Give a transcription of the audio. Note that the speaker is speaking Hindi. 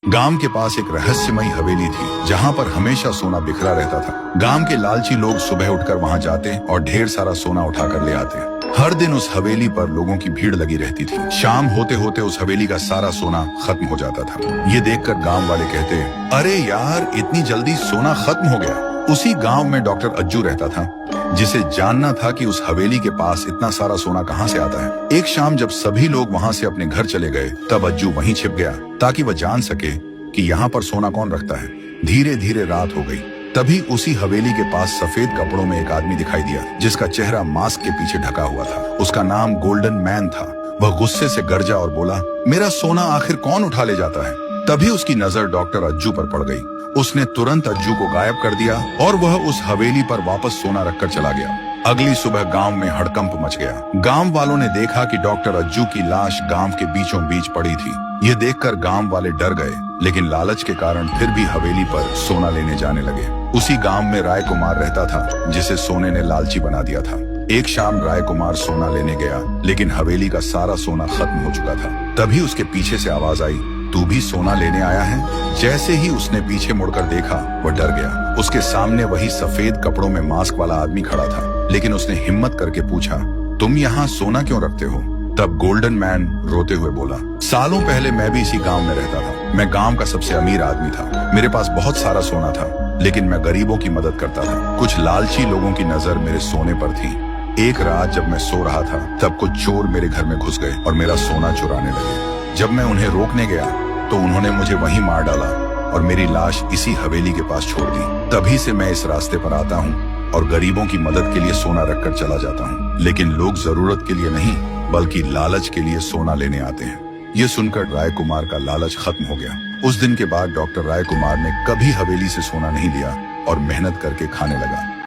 गांव के पास एक रहस्यमयी हवेली थी जहां पर हमेशा सोना बिखरा रहता था। गांव के लालची लोग सुबह उठकर वहां जाते और ढेर सारा सोना उठाकर ले आते। हर दिन उस हवेली पर लोगों की भीड़ लगी रहती थी। शाम होते होते उस हवेली का सारा सोना खत्म हो जाता था। ये देखकर गांव वाले कहते, अरे यार, इतनी जल्दी सोना खत्म हो गया। उसी गांव में डॉक्टर अज्जू रहता था, जिसे जानना था कि उस हवेली के पास इतना सारा सोना कहां से आता है। एक शाम जब सभी लोग वहां से अपने घर चले गए, तब अज्जू वहीं छिप गया ताकि वह जान सके कि यहाँ पर सोना कौन रखता है। धीरे धीरे रात हो गई। तभी उसी हवेली के पास सफेद कपड़ों में एक आदमी दिखाई दिया, जिसका चेहरा मास्क के पीछे ढका हुआ था। उसका नाम गोल्डन मैन था। वह गुस्से से गरजा और बोला, मेरा सोना आखिर कौन उठा ले जाता है। तभी उसकी नजर डॉक्टर अज्जू पर पड़ गई। उसने तुरंत अज्जू को गायब कर दिया और वह उस हवेली पर वापस सोना रखकर चला गया। अगली सुबह गांव में हड़कंप मच गया। गांव वालों ने देखा कि डॉक्टर अज्जू की लाश गांव के बीचों बीच पड़ी थी। ये देखकर गांव वाले डर गए, लेकिन लालच के कारण फिर भी हवेली पर सोना लेने जाने लगे। उसी गांव में राय कुमार रहता था, जिसे सोने ने लालची बना दिया था। एक शाम राय कुमार सोना लेने गया, लेकिन हवेली का सारा सोना खत्म हो चुका था। तभी उसके पीछे से आवाज आई, तू भी सोना लेने आया है? जैसे ही उसने पीछे मुड़कर देखा, वह डर गया। उसके सामने वही सफेद कपड़ों में मास्क वाला आदमी खड़ा था, लेकिन उसने हिम्मत करके पूछा, तुम यहाँ सोना क्यों रखते हो? तब गोल्डन मैन रोते हुए बोला, सालों पहले मैं भी इसी गांव में रहता था। मैं गांव का सबसे अमीर आदमी था। मेरे पास बहुत सारा सोना था, लेकिन मैं गरीबों की मदद करता था। कुछ लालची लोगों की नजर मेरे सोने पर थी। एक रात जब मैं सो रहा था, तब कुछ चोर मेरे घर में घुस गए और मेरा सोना चुराने लगे। जब मैं उन्हें रोकने गया, तो उन्होंने मुझे वहीं मार डाला और मेरी लाश इसी हवेली के पास छोड़ दी। तभी से मैं इस रास्ते पर आता हूँ और गरीबों की मदद के लिए सोना रखकर चला जाता हूँ। लेकिन लोग जरूरत के लिए नहीं, बल्कि लालच के लिए सोना लेने आते हैं। ये सुनकर राय कुमार का लालच खत्म हो गया। उस दिन के बाद डॉक्टर राय कुमार ने कभी हवेली से सोना नहीं लिया और मेहनत करके खाने लगा।